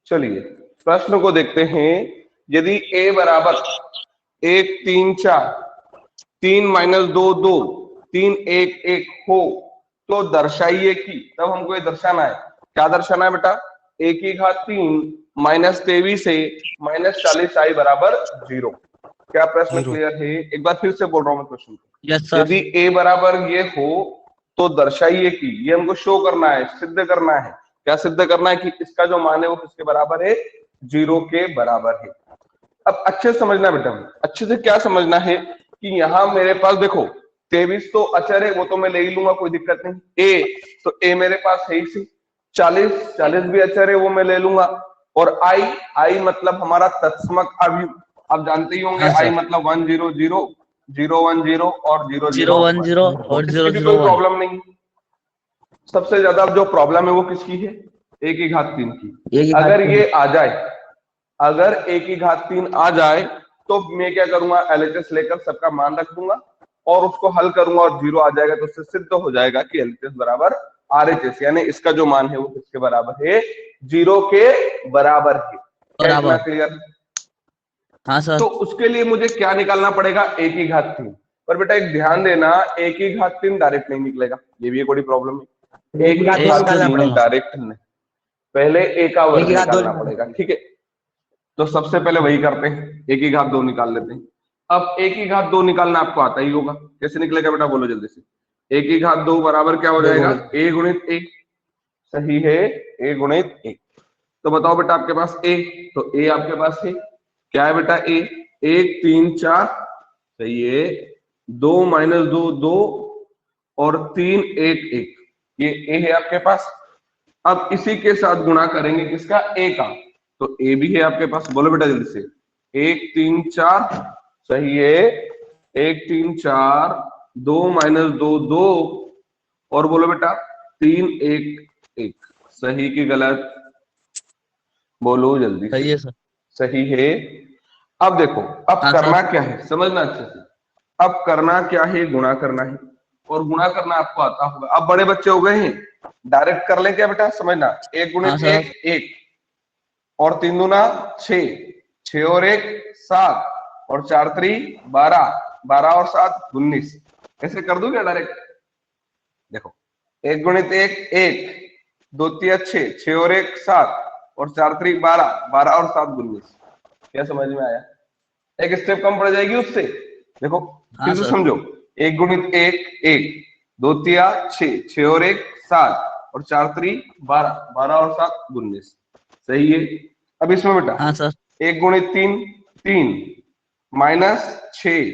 चलिए प्रश्न को देखते हैं। यदि a बराबर 1 3 4 3 माइनस 2 2 3 1 1 हो तो दर्शाइए कि, तब हमको ये दर्शाना है। क्या दर्शाना है बेटा? a की घात 3 माइनस 23 है माइनस 40 i बराबर 0। क्या प्रश्न क्लियर है? एक बार फिर से बोल रहा हूं मैं प्रश्न को। Yes sir. यदि a बराबर ये हो तो दर्शाइए कि, ये हमको शो करना है, सिद्ध करना है। क्या सिद्ध करना है? कि इसका जो मान है वो किसके बराबर है? 0 के बराबर है। अब अच्छे से समझना बेटा, अच्छे से क्या समझना है कि यहाँ मेरे पास देखो 23 तो अचर है, वो तो मैं ले ही लूंगा, कोई दिक्कत नहीं। a तो a मेरे पास है ही सी। 40 भी अचर है, वो मैं ले लूंगा। और i मतलब हमारा तत्समक अवयव, आप जानते ही होंगे। i मतलब 1 0 0 0 1 0 और 0 0 1 0 और 0 इसकी भी 0 कोई 1। प्रॉब्लम नहीं। सबसे ज्यादा जो प्रॉब्लम है वो किसकी है? a की घात 3 की। अगर ये आ जाए, अगर a की घात 3 आ जाए तो मैं क्या करूंगा? LHS लेकर सबका मान रख दूंगा और उसको हल करूंगा और 0 आ जाएगा तो उससे सिद्ध हो जाएगा कि LHS बराबर RHS, यानी इसका जो मान है वो किसके बराबर है? 0 के बराबर है। क्या इतना क्लियर? हाँ सर। तो उसके लिए मुझे क्या निकालना पड़ेगा? a की घात 3। पर बेटा एक ध्यान देना, a की घात 3 डायरेक्ट नहीं निकलेगा, ये भी एक बड़ी प्रॉब्लम है। a की घात 3 डायरेक्ट नहीं, पहले a का वर्ग निकालना पड़ेगा। ठीक है, तो सबसे पहले वही करते हैं, a की घात 2 निकाल लेते हैं। अब a की घात 2 निकालना आपको आता ही होगा, कैसे निकलेगा बेटा? बोलो जल्दी से। a की घात 2 बराबर क्या हो जाएगा? a गुणित a। सही है, a गुणित a। तो बताओ बेटा आपके पास a, तो a आपके पास है क्या है बेटा? a 1 3 4, सही है। 2 माइनस 2 2 और 3 1 1, ये a है आपके पास। अब इसी के साथ गुणा करेंगे किसका? a का, तो a भी है आपके पास। बोलो बेटा जल्दी से। 1 3 4, सही है। 1 3 4, 2 माइनस 2 2 और बोलो बेटा 3 1 1, सही की गलत? बोलो जल्दी से। सही है सर। सही है। अब देखो, अब करना क्या है, समझना अच्छे से। अब करना क्या है? गुणा करना है, और गुणा करना आपको आता होगा। अब बड़े बच्चे हो गए हैं, डायरेक्ट कर ले क्या बेटा? समझना, 1 गुणित 1 1 और 3 दूना 6, 6 और 1 7 और 4 3 12, 12 और 7 19। ऐसे कर दूं क्या डायरेक्ट? देखो 1 गुणित 1 1, 2 3 6, 6 और 1 7 और 4 3 12, 12 और 7 19। क्या समझ में आया? एक स्टेप कम पड़ जाएगी उससे। देखो फिर से समझो, 1 गुणित 1 1, 2 तिया 6, 6 और 1 7 और 4 3 12, 12 और 7 19। सही है। अब इसमें बेटा 1 गुणित 3 3 माइनस 6,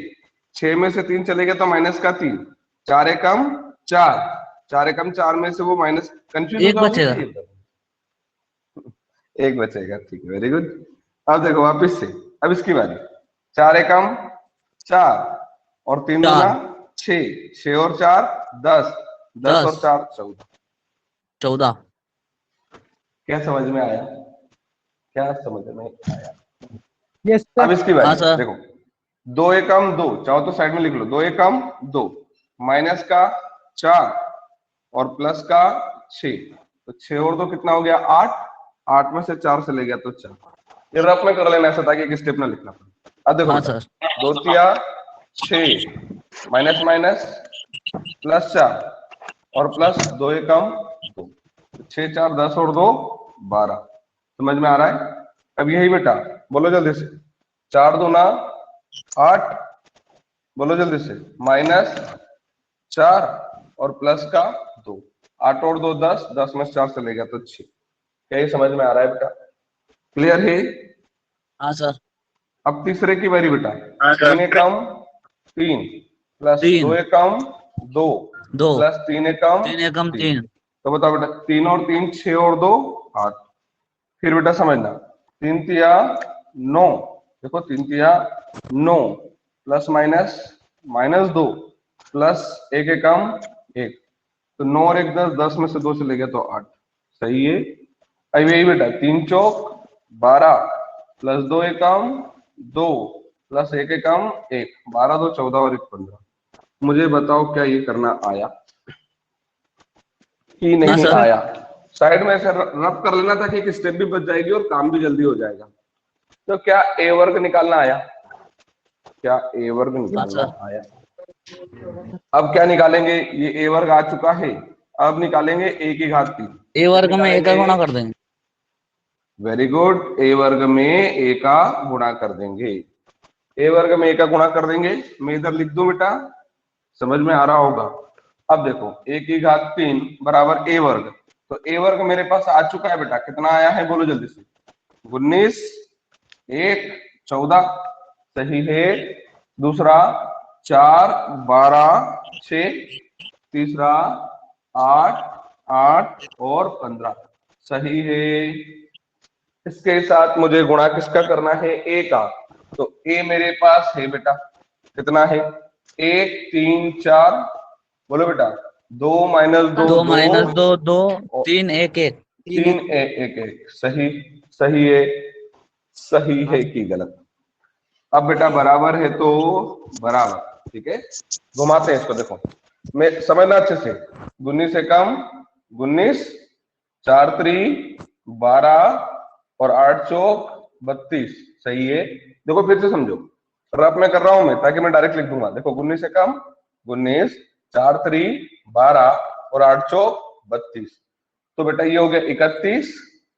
6 में से 3 चले गए तो माइनस का 3, 4 एकम 4, 4 एकम 4 में से वो माइनस, कंफ्यूज हो जाओगे? एक बचेगा, ठीक है, वेरी गुड। अब देखो वापिस से, अब इसकी बारी। 4 एकम 4 और 3 दूना 6, 6 और 4 10, 10 और 4 14। क्या समझ में आया? क्या समझ में आया? Yes sir. अब इसकी बारी देखो, 2 एकम 2, चाहो तो साइड में लिख लो, 2 एकम 2 माइनस का 4 और प्लस का 6, तो 6 और 2 कितना हो गया? 8, 8 में से 4 से ले गया तो 4। ये रफ में कर लेना ऐसा ताकि एक स्टेप ना लिखना पड़े। अब देखो 2 तिया 6 माइनस माइनस प्लस 4 और प्लस 2 एकम 2, 6 4 10 और 2 12। समझ में आ रहा है? अब यही बेटा बोलो जल्दी से, 4 दूना 8, बोलो जल्दी से, माइनस 4 और प्लस का 2, 8 और 2 10, 10 में 4 से ले गया तो 6। क्या ये समझ में आ रहा है बेटा? क्लियर है? हाँ सर। अब तीसरे की बारी बेटा, 3 एकम 3 प्लस 2 एकम 2 प्लस 3 एकम 3। तो बताओ बेटा 3 और 3 6 और 2 8। फिर बेटा समझना, 3 तिया 9, देखो 3 तिया 9 प्लस माइनस माइनस 2 प्लस 1 एकम 1, तो 9 और 1 10, 10 में से 2 चले गया तो 8। सही है। अब यही बेटा 3 चौक 12 प्लस 2 एकम 2 प्लस 1 एकम 1, 12 2 14 और 1 15। मुझे बताओ क्या ये करना आया कि नहीं आया? साइड में ऐसे रब कर लेना था कि एक स्टेप भी बच जाएगी और काम भी जल्दी हो जाएगा। तो क्या ए वर्ग निकालना आया? क्या ए वर्ग निकालना सर। आया? अब क्या निकालेंगे? ये ए वर्ग आ चुका है, अब निकालेंगे ए की घात 3। ए वर्ग में ए का गुणा कर देंगे। वेरी गुड, ए वर्ग में ए का गुणा कर देंगे। ए वर्ग में ए का गुणा कर देंगे, मैं इधर लिख दूं बेटा, समझ में आ रहा होगा। अब देखो ए की घात 3 बराबर ए वर्ग, तो ए वर्ग मेरे पास आ चुका है बेटा, कितना आया है बोलो जल्दी से? 19, 1 14, सही है। दूसरा 4 12 6, तीसरा 8 8 और 15, सही है। इसके साथ मुझे गुणा किसका करना है? ए का। तो ए मेरे पास है बेटा, कितना है? 1 3 4, बोलो बेटा। 2 -2 2 माइनस 2 2 और 3 1 1 3 1 1, सही। सही है, सही है कि गलत? अब बेटा बराबर है तो बराबर, ठीक है। घुमाते हैं इसको, देखो मैं समझना अच्छे से। 19 से कम 19, 4 3 12 और 8 चौक 32, सही है। देखो फिर से समझो, रफ में कर रहा हूं मैं ताकि मैं डायरेक्ट लिख दूंगा। देखो 19 से कम 19, 4 3 12 और 8 चौक 32, तो बेटा ये हो गया 31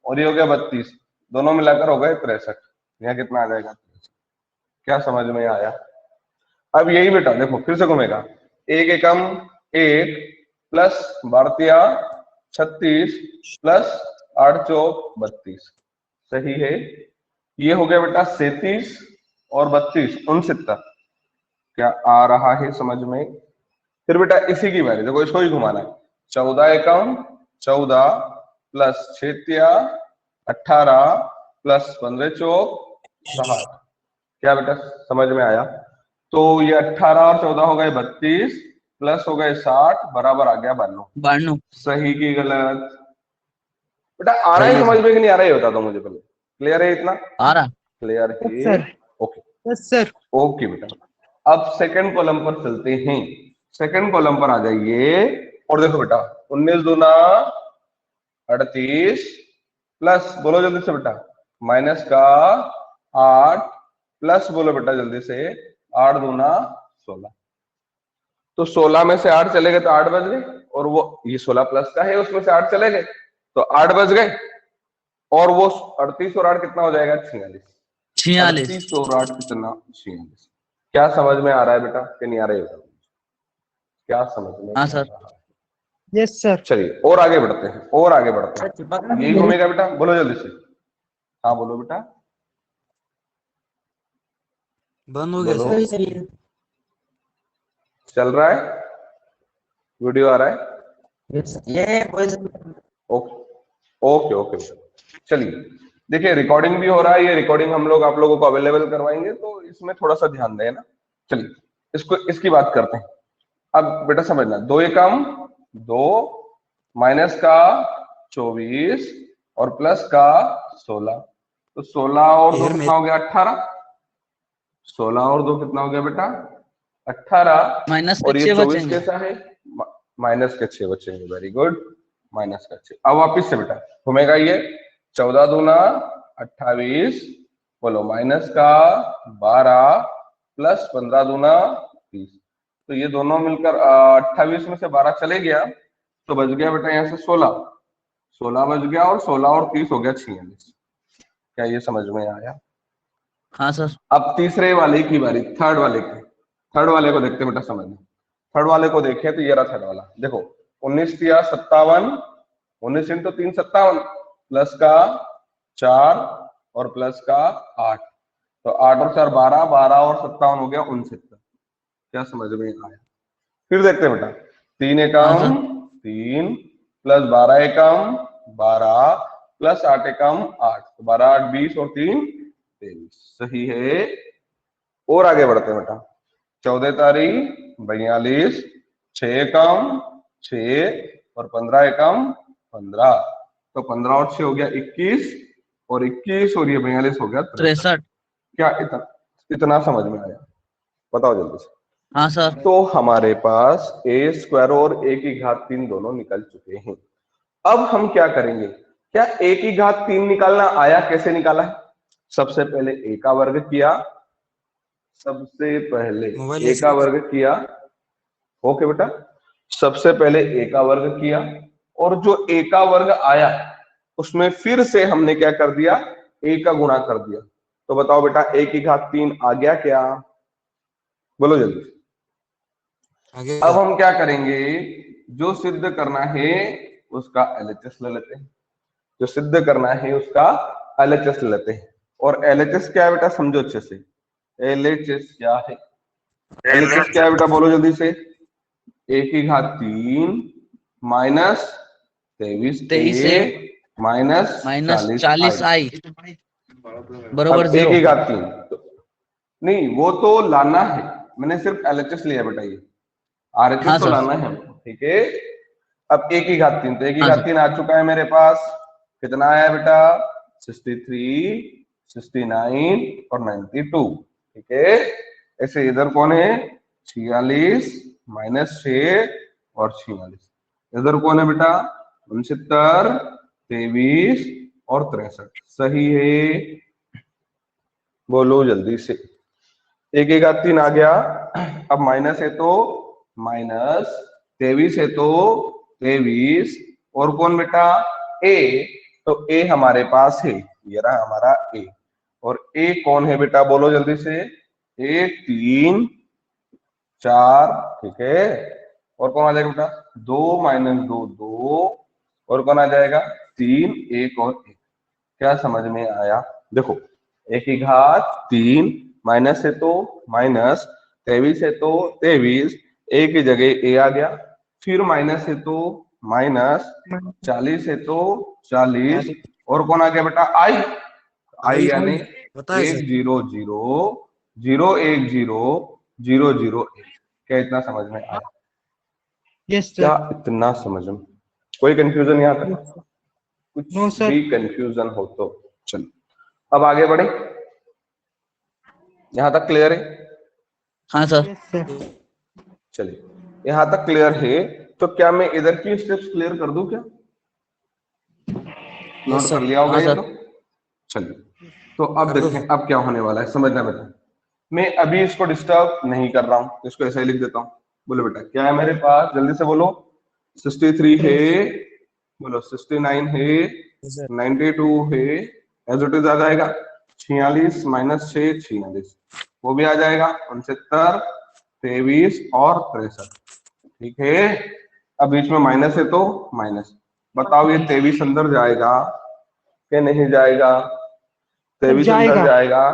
और ये हो गया 32, दोनों मिलाकर हो गए 63। यहाँ कितना आ जाएगा? क्या समझ में आया? अब यही बेटा देखो फिर से घूमेगा। एक एकम 1 प्लस भारतीय 36 प्लस 8 चौक 32, सही है। ये हो गया बेटा 37 और 32 69। क्या आ रहा है समझ में? फिर बेटा इसी की बारी, देखो इसको ही घुमाना है। 14 एकम 14 प्लस 6 18 प्लस 15 चौक 60। क्या बेटा समझ में आया? तो ये 18 और 14 हो गए 32 प्लस हो गए 60 बराबर आ गया 92। 92 सही की गलत? बेटा आ रहा है समझ में कि नहीं आ रहा है बता दो मुझे पहले। क्लियर है इतना? आ रहा। क्लियर यस है? Sir. Okay yes sir. Okay बेटा, अब सेकंड कॉलम पर चलते हैं। सेकंड कॉलम पर आ जाइए और देखो बेटा 19 दूना 38 प्लस, बोलो जल्दी से बेटा, माइनस का 8 प्लस, बोलो बेटा जल्दी से, 8 दूना 16। तो 16 में से 8 चले गए तो 8 बच गए, और वो ये 16 प्लस का है उसमें से 8 चले गए तो 8 बच गए, और वो 38 और 8 कितना हो जाएगा? 46। 46 38 और 8 कितना? 46। क्या समझ में आ रहा है बेटा कि नहीं आ रहा है? क्या समझ में हाँ आ सर। रहा है? Yes sir. चलिए और आगे बढ़ते हैं, और आगे बढ़ते हैं। यही घूमेगा बेटा, बोलो जल्दी से। हाँ बोलो बेटा, बंद हो गया बोलो। सर। चल रहा है? वीडियो आ रहा है? ये ओके ओके ओके बेटा। चलिए देखिए रिकॉर्डिंग भी हो रहा है, ये रिकॉर्डिंग हम लोग आप लोगों को अवेलेबल करवाएंगे, तो इसमें थोड़ा सा ध्यान दें ना। चलिए इसको, इसकी बात करते हैं। अब बेटा समझना, 2 एकम 2 माइनस का 24 और प्लस का 16, तो 16 और 2 कितना हो गया? 18। 16 और 2 कितना हो गया बेटा? 18। माइनस के और ये 6 24 बचेंगे। कैसा है? माइनस के 6 बचेंगे, वेरी गुड, माइनस का 6। अब वापिस से बेटा घूमेगा ये, 14 दूना 28, बोलो माइनस का 12 प्लस 15 दूना 30, तो ये दोनों मिलकर 28 में से 12 चले गया तो बच गया बेटा यहाँ से 16। 16 बच गया, और 16 और 30 हो गया 46। क्या ये समझ में आया? हाँ सर। अब तीसरे वाले की बारी, थर्ड वाले की। थर्ड वाले को देखते बेटा, समझ में। थर्ड वाले को देखें तो ये रहा थर्ड वाला, देखो 19 तिया 57, 19 इंटू 3 57, प्लस का 4 और प्लस का 8, तो 8 और 4 12, 12 और 57 हो गया 69। क्या समझ में आया? फिर देखते हैं बेटा, 3 हाँ एकम सर। 3 प्लस 12 एकम 12 प्लस 8 एकम 8, तो 12 8 20 और 3 23, सही है। और आगे बढ़ते हैं बेटा, 14 तारीख 42, 6 एकम 6 और 15 एकम 15, तो 15 और 6 हो गया 21, और 21 और ये 42 हो गया 63। 63। क्या इतना समझ में आया? बताओ जल्दी से। हाँ सर। तो हमारे पास ए स्क्वायर और ए की घात 3 दोनों निकल चुके हैं। अब हम क्या करेंगे, क्या a की घात 3 निकालना आया? कैसे निकाला है? सबसे पहले a का वर्ग किया, सबसे पहले a का वर्ग किया, ओके बेटा, सबसे पहले a का वर्ग किया, और जो a का वर्ग आया उसमें फिर से हमने क्या कर दिया, a का गुणा कर दिया। तो बताओ बेटा a की घात 3 आ गया क्या? बोलो जल्दी। अब हम क्या करेंगे, जो सिद्ध करना है उसका एलएचएस ले लेते हैं, जो सिद्ध करना है उसका एलएचएस लेते हैं। और एलएचएस क्या है बेटा, समझो अच्छे से। एलएचएस क्या है? एलएचएस क्या है बेटा, बोलो जल्दी से। a की घात 3 माइनस 23 23 माइनस माइनस 40 40 i। बरोबर अब a 0। की घात 3 नहीं, वो तो लाना है, मैंने सिर्फ एलएचएस लिया बेटा, ये आरएचएस हाँ तो सर। लाना है, ठीक है। अब a की घात 3, तो a की हाँ घात सर। 3 आ चुका है मेरे पास। कितना आया बेटा? 63, 69 और 92, ठीक है। ऐसे इधर कौन है? 46 माइनस 6 और 46। इधर कौन है बेटा? 69, 23 और 63। सही है, बोलो जल्दी से। एक एक घात 3 आ गया। अब माइनस है तो माइनस, 23 है तो 23, और कौन बेटा? ए। तो ए हमारे पास है, ये रहा हमारा ए। और ए कौन है बेटा, बोलो जल्दी से। ए 3 4, ठीक है। और कौन आ जाएगा बेटा? 2 माइनस 2 2, और कौन आ जाएगा? 3, 1 और 1। क्या समझ में आया? देखो, a की घात 3 माइनस है तो माइनस, 23 है तो 23, a की जगह a आ गया, फिर माइनस है तो माइनस, 40 है तो 40, और कौन आ गया बेटा? आई। आई यानी 100 0 1 0 क्या इतना समझ में आया? यस क्या सर। इतना समझ में? कोई कंफ्यूजन यहाँ तक? कुछ नो सर। भी कंफ्यूजन हो तो चलो अब आगे बढ़े। यहां तक क्लियर है? हाँ सर। Yes sir. चलिए, यहां तक क्लियर है। तो क्या मैं इधर की स्टेप्स क्लियर कर दूं क्या? नोट कर लिया होगा हाँ ये सर। तो। चलिए, तो अब देखें अब क्या होने वाला है, समझना बेटा। मैं अभी इसको डिस्टर्ब नहीं कर रहा हूं, इसको ऐसा ही लिख देता हूं। बोलो बेटा, क्या है मेरे पास, जल्दी से बोलो। 63 है, बोलो 69 है, 92 है, एज इट इज आ जाएगा। 46 माइनस 6 46, वो भी आ जाएगा। 69, 23 और 63, ठीक है। अब बीच में माइनस है तो माइनस। बताओ ये 23 अंदर जाएगा कि नहीं जाएगा? 23 अंदर जाएगा जाएगा,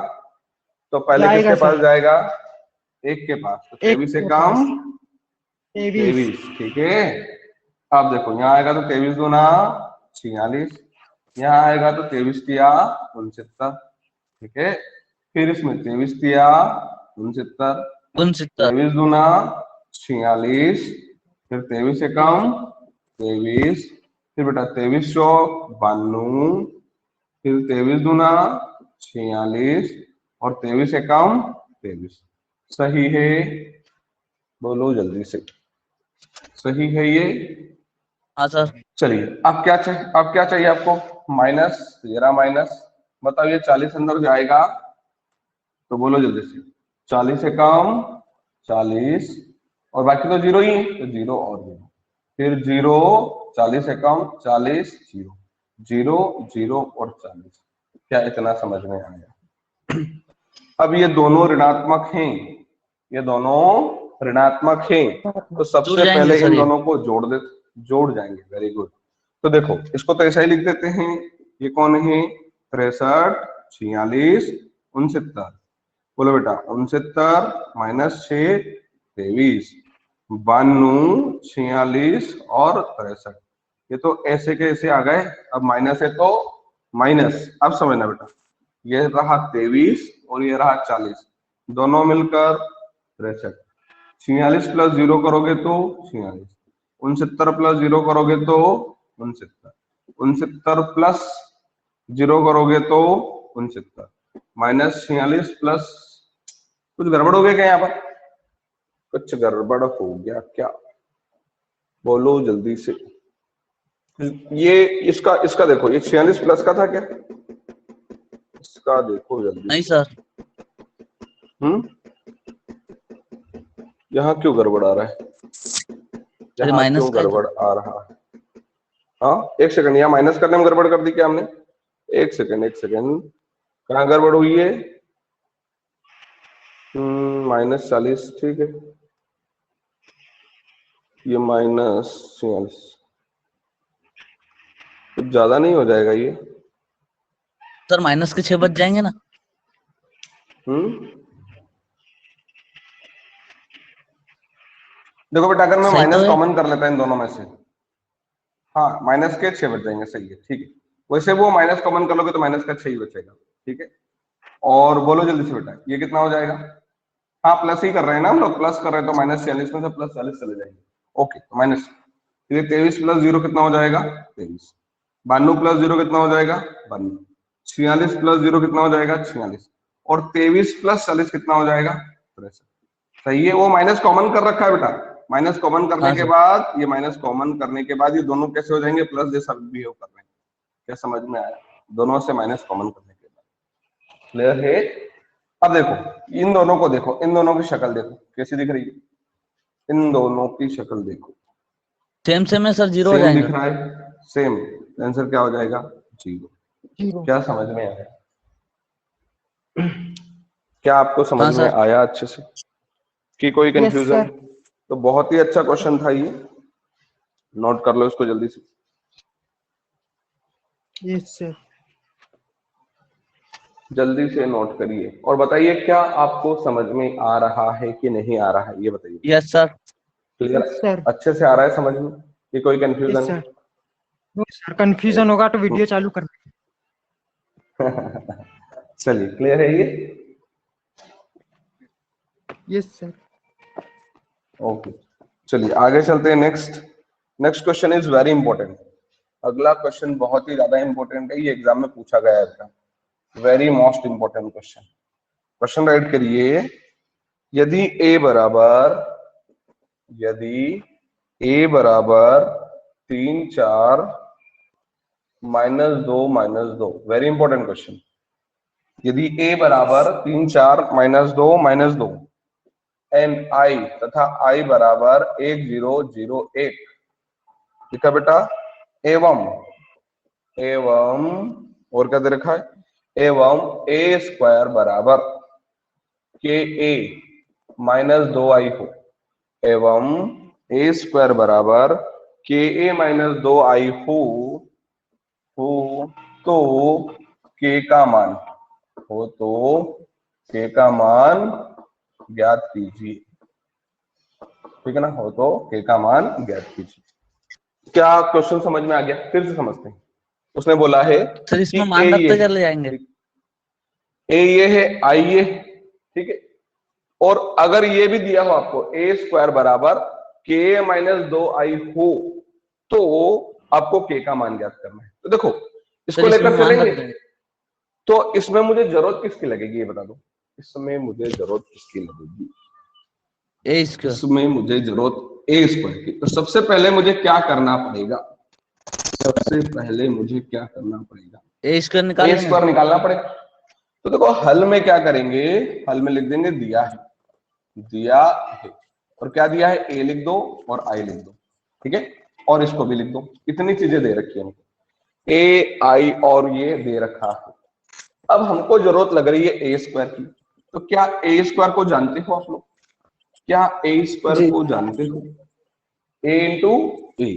तो पहले जाएगा किसके पास सर। जाएगा? एक के पास, तो एक 23 से के कम पास 23। 23, ठीक है। अब देखो यहाँ आएगा तो 23 दूना 46, यहाँ आएगा तो 23 तिया 69, ठीक है। फिर इसमें 23 तिया 69, 69। 23 दूना 46, फिर 23 से कम 23, फिर बेटा 23 चौक 92, फिर 23 दूना 46, और 23 से कम 23। सही है, बोलो जल्दी से। सही है ये? हाँ सर। चलिए, अब क्या चाहिए, अब क्या चाहिए आपको? माइनस, ये रहा माइनस। बताओ ये 40 अंदर जाएगा? तो बोलो जल्दी से। 40 से कम 40, और बाकी तो जीरो ही है, तो जीरो और जीरो, फिर जीरो, 40 से कम 40, जीरो, जीरो, जीरो और 40। क्या इतना समझ में आया? अब ये दोनों ऋणात्मक हैं, ये दोनों ऋणात्मक हैं, तो जुड़ सबसे जाएंगे पहले सर इन ये। दोनों को जोड़ जाएंगे। Very good. तो देखो, इसको तो ऐसा ही लिख देते हैं। ये कौन है? 63, 46, 69। बोलो बेटा, 69 माइनस 6 23, 92, 46 और 63। ये तो ऐसे के ऐसे आ गए। अब माइनस है तो माइनस, अब समझना बेटा, ये रहा 23 और ये रहा 40, दोनों मिलकर 63। 46 प्लस 0 करोगे तो 46, 69 प्लस 0 करोगे तो 69, 69 प्लस 0 करोगे तो 69, माइनस 46 प्लस, कुछ गड़बड़ हो गया क्या यहाँ पर? कुछ गड़बड़ हो गया क्या? बोलो जल्दी से। ये इसका इसका देखो, ये 46 प्लस का था क्या? इसका देखो जल्दी। नहीं सर। यहाँ क्यों गड़बड़ आ रहा है? अरे यहाँ माइनस क्यों का है तो। गड़बड़ आ रहा है? हाँ एक सेकंड, यहाँ माइनस करने में गड़बड़ कर दी क्या हमने? एक सेकंड, कहाँ गड़बड़ हुई है? -40, ठीक है, ये -46, कुछ ज्यादा नहीं हो जाएगा ये? सर माइनस के 6 बच जाएंगे ना? देखो बेटा, अगर मैं सही तो माइनस है। कॉमन कर लेता इन दोनों में से, हाँ माइनस के 6 बच जाएंगे, सही है, ठीक है। वैसे वो माइनस कॉमन कर लोगे तो माइनस का 6 ही बचेगा, ठीक है। और बोलो जल्दी से बेटा, ये कितना हो जाएगा? हाँ प्लस ही कर रहे हैं ना हम लोग, प्लस कर रहे हैं तो -46 में से +40 चले जाएंगे। ओके, तो माइनस, ये 23 + 0 कितना हो जाएगा? 23। 92 + 0 कितना हो जाएगा? 92। 46 + 0 कितना हो जाएगा? 46। और 23 + 40 कितना हो जाएगा? 63। सही है, वो माइनस कॉमन कर रखा है बेटा। माइनस कॉमन करने हाँ के सर। बाद, ये माइनस कॉमन करने के बाद ये दोनों कैसे हो जाएंगे? प्लस जैसा बिहेव कर रहे हैं। क्या समझ में आया? दोनों से माइनस कॉमन करने के बाद। क्लियर है? अब देखो इन दोनों को, देखो इन दोनों की शक्ल देखो कैसी दिख रही है। इन दोनों की शक्ल देखो, सेम सेम है सर, 0 हो सेम दिख जाएंगे। रहा है, सेम। आंसर क्या हो जाएगा? 0। 0। क्या समझ में आया? क्या आपको समझ हाँ में सर। आया अच्छे से कि कोई यस कंफ्यूजन? सर। तो बहुत ही अच्छा क्वेश्चन था ये, नोट कर लो इसको जल्दी से। Yes sir. जल्दी से नोट करिए और बताइए क्या आपको समझ में आ रहा है कि नहीं आ रहा है, ये बताइए। Yes sir. Clear? Yes sir. अच्छे से आ रहा है समझ में कि कोई yes confusion? Sir. No sir, confusion होगा तो वीडियो चालू कर। चलिए, क्लियर है ये? Yes sir. ओके, चलिए आगे चलते हैं। Next question is very important. अगला क्वेश्चन बहुत ही ज्यादा इंपॉर्टेंट है, ये एग्जाम में पूछा गया है, very most important question. Question right करिए। यदि a बराबर 3 4 -2 वेरी इंपॉर्टेंट क्वेश्चन। यदि a बराबर 3 4 -2 एंड i तथा i बराबर 1 0 0 1 लिखा बेटा। एवं और क्या दे रखा है? एवं a² बराबर के a -2i हो। एवं a² बराबर के a -2i हो तो k का मान ज्ञात कीजिए। ठीक है ना? हो तो k का मान ज्ञात कीजिए। क्या क्वेश्चन समझ में आ गया? फिर से समझते हैं। उसने बोला है सर कि इसमें a मान ये रखते है, चले जाएंगे। a ये है, i ये है, ठीक है। और अगर ये भी दिया हो आपको a² बराबर k -2i हो तो आपको k का मान ज्ञात करना है। तो देखो इसको सर इसमें लेकर मान चलेंगे। रख देंगे। तो इसमें मुझे जरूरत किसकी लगेगी ये बता दो। इसमें मुझे जरूरत किसकी लगेगी? a²। इसमें मुझे जरूरत a² की। तो सबसे पहले मुझे क्या करना पड़ेगा? a² निकाल लेंगे a² ना। निकालना पड़ेगा। तो देखो हल में क्या करेंगे? हल में लिख देंगे दिया है। और क्या दिया है? a लिख दो और i लिख दो, ठीक है। और इसको भी लिख दो। इतनी चीजें दे रखी है हमको, a i और ये दे रखा है। अब हमको जरूरत लग रही है a² की। तो क्या a² को जानते हो आप लोग? क्या a² को जानते हो? a into a।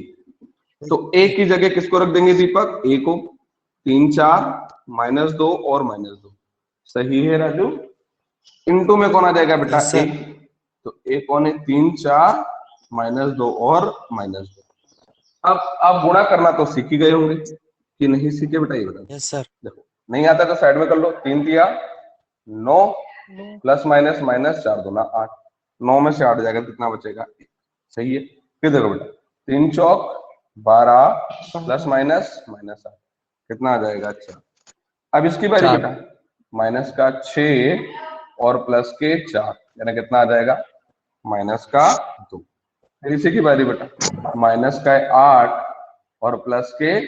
तो a की जगह किसको रख देंगे दीपक? a को। 3 4 -2 और -2, सही है राजू? इंटू में कौन आ जाएगा बेटा? Yes, sir. a। तो a कौन है? 3 4 -2 और -2। अब गुणा करना तो सीख ही गए होंगे कि नहीं सीखे बेटा, ये बताओ। Yes sir. देखो नहीं आता तो साइड में कर लो। 3 तिया 9 प्लस माइनस माइनस 4 दूना 8। 9 में से 8 जाएगा, कितना बचेगा? सही है। फिर देखो बेटा, 3 चौक 12 प्लस माइनस माइनस 8 कितना आ जाएगा? 4। अब इसकी बारी 4। बेटा, माइनस का 6 और प्लस के 4 यानी कितना आ जाएगा? माइनस का 2। फिर इसी की बारी बेटा, माइनस का 8 और प्लस के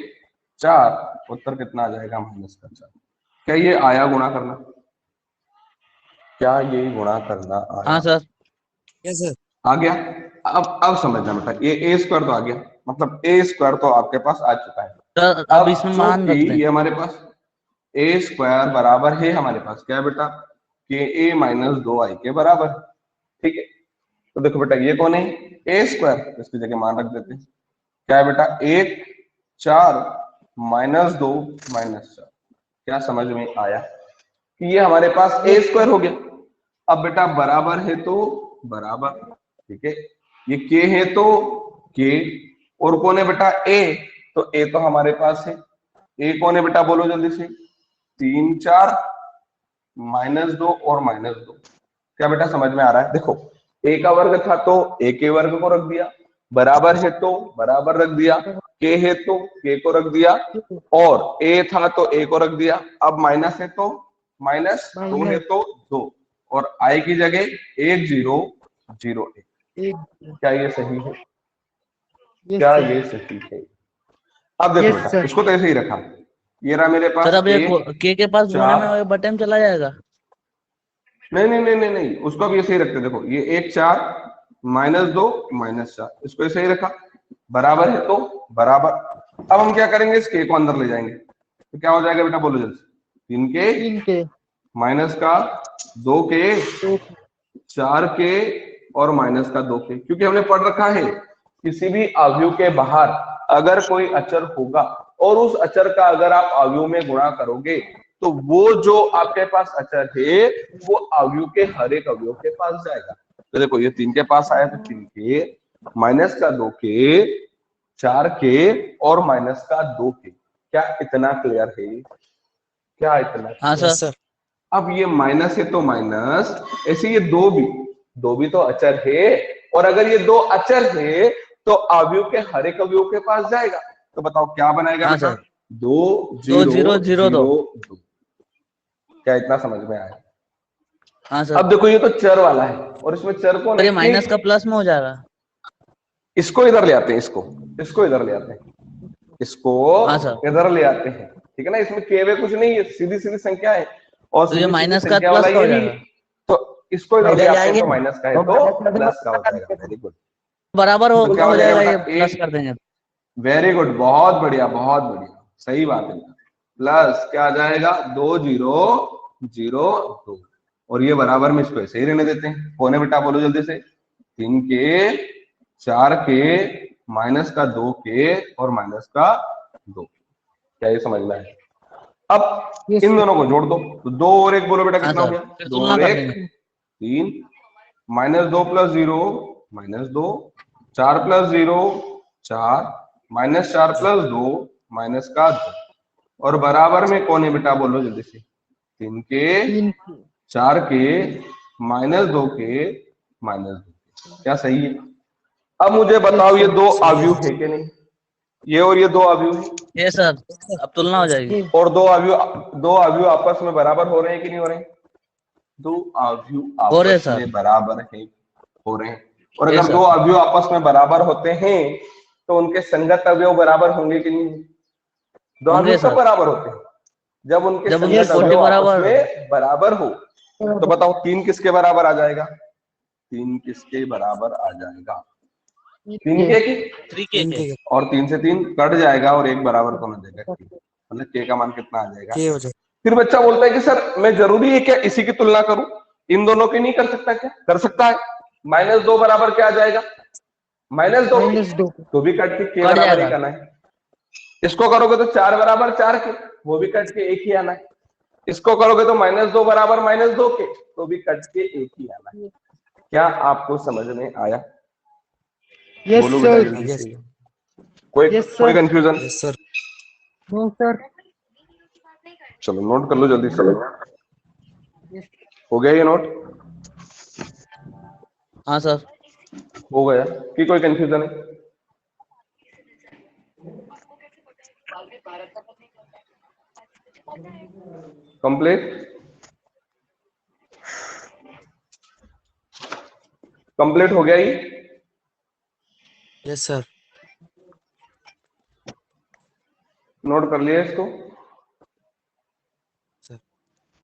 4, उत्तर कितना आ जाएगा? माइनस का 4। क्या ये आया गुणा करना? क्या ये गुणा करना आया? हाँ सर। Yes sir. आ गया। अब समझना बेटा, ये ए स्क्वायर तो आ गया, मतलब ए स्क्वायर तो आपके पास आ चुका है। सर अब इसमें मान चूंकि रखते हैं। ये हमारे पास ए स्क्वायर बराबर है, हमारे पास क्या है बेटा? के ए माइनस 2i के बराबर। ठीक है, तो देखो बेटा ये कौन है? ए स्क्वायर, इसकी जगह मान रख देते हैं। क्या है बेटा? 1 4 माइनस 2 माइनस 4। क्या समझ में आया कि ये हमारे पास ए स्क्वायर हो गया? अब बेटा बराबर है तो बराबर, ठीक है, ये के है तो के, और कौन है बेटा? ए, तो ए तो हमारे पास है। ए कौन है बेटा? बोलो जल्दी से। 3 4 माइनस 2 और माइनस 2। क्या बेटा समझ में आ रहा है? देखो ए का वर्ग था तो ए के वर्ग को रख दिया, बराबर है तो बराबर रख दिया, के है तो के को रख दिया, और ए था तो ए को रख दिया। अब माइनस है तो माइनस, 2 है तो 2, और आई की जगह 1 0 0 1। क्या ये सही है? क्या ये सही है? अब देखो बेटा, इसको तो ऐसे ही रखा। ये रहा मेरे पास सर अब ये एक के पास गुणे में 4, वो बटन चला जाएगा। नहीं नहीं नहीं नहीं नहीं, उसको भी ऐसे ही रखते। देखो ये 1 4 माइनस 2 माइनस 4, इसको ऐसे ही रखा, बराबर है तो बराबर। अब हम क्या करेंगे? इस के को अंदर ले जाएंगे, तो क्या हो जाएगा बेटा? बोलो जल्दी। 3 के माइनस का 2 के 4 के और माइनस का 2 के, क्योंकि हमने पढ़ रखा है किसी भी अवयव के बाहर अगर कोई अचर होगा और उस अचर का अगर आप अवयव में गुणा करोगे तो वो जो आपके पास अचर है वो अवयव के हर एक अवयव के पास जाएगा। तो देखो ये 3 के पास आया, तो 3 के माइनस का 2 के 4 के और माइनस का 2 के। क्या इतना क्लियर है? क्या इतना? हाँ यस सर। सर। अब ये माइनस है तो माइनस, ऐसे ये दो भी तो अचर है, और अगर ये दो अचर है तो अवयव के हर एक अवयव के पास जाएगा। तो बताओ क्या बनाएगा हाँ बेटा? सर। 2 2 0 0 0 2। 2। क्या इतना समझ में आया? हाँ सर। अब देखो ये तो चर वाला है, और इसमें चर कौन सर है? ये माइनस का प्लस में हो जाएगा। इसको इधर ले आते हैं, इसको इधर ले आते हैं, इसको हाँ सर। इधर ले आते हैं, ठीक है ना? इसमें केवल कुछ नहीं है, सीधी सीधी संख्या है, और तो ये सीधी सीधी माइनस का संख्या प्लस वाला का ये हो भी। जाएगा। तो इसको इधर ले इधर ले आते हैं, आएंगे तो माइनस का है तो प्लस का हो जाएगा। Very good. बराबर तो क्या हो हो जाएगा जाएगा, ये बेटा? प्लस कर देंगे। वेरी गुड, बहुत बढ़िया बहुत बढ़िया, सही बात है। प्लस क्या आ जाएगा? 2 0 0 2, और ये बराबर में इसको ऐसे ही रहने देते हैं। कौन है बेटा? बोलो जल्दी से। 3 के 4 के माइनस का 2 के और माइनस का 2। क्या ये समझना है? अब इन दोनों को जोड़ दो, तो 2 और 1 बोलो बेटा हाँ कितना हो सर, गया? फिर 2 तुलना और कर 1 देंगे। 3, minus 2 plus 0 minus 2, 4 plus 0 4, minus 4 plus 2 minus का 2, और बराबर में कौन है बेटा? बोलो जल्दी से। 3 के 4 के माइनस 2 के माइनस 2। क्या सही है? अब मुझे बताओ ये दो अवयव है कि नहीं? ये और ये दो अवयव है, ये सर अब तुलना हो जाएगी। और दो अवयव आपस में बराबर हो रहे हैं कि नहीं हो रहे हैं? दो अवयव हो रहे आपस सर। में बराबर है, हो रहे हैं। और ये अगर सर। दो अवयव आपस में बराबर होते हैं तो उनके संगत अवयव बराबर होंगे कि नहीं? दो होंगे अवयव कब सर, बराबर होते हैं? जब उनके जब उनके संगत कोटि अवयव आपस बराबर। में बराबर हो। तो बताओ 3 किसके बराबर आ जाएगा? 3 किसके बराबर आ जाएगा? 3 के की, 3 के। और 3 से 3 कट जाएगा और 1 बराबर कौन आ जाएगा? मतलब के का मान कितना आ जाएगा? के हो जाए। फिर बच्चा बोलता है कि सर मैं जरूरी है क्या इसी की तुलना करूं? इन दोनों की नहीं कर सकता क्या? कर सकता है। -2 बराबर क्या आ जाएगा? -2, तो भी कट के कट बराबर जाएगा। 1 आना है। इसको करोगे तो 4 बराबर 4 के, वो भी कट के 1 ही आना है। इसको करोगे तो -2 बराबर -2 के, तो भी कट के 1 ही आना है। क्या आपको समझ में आया? यस बोलो बेटा सर। जल्दी यस से। कोई confusion? Yes sir. No sir. चलो नोट कर लो जल्दी से। हो गया ये नोट? हाँ सर। हो गया कि कोई कंफ्यूजन है? कंप्लीट? कंप्लीट हो गया ये? Yes sir. नोट कर लिया इसको।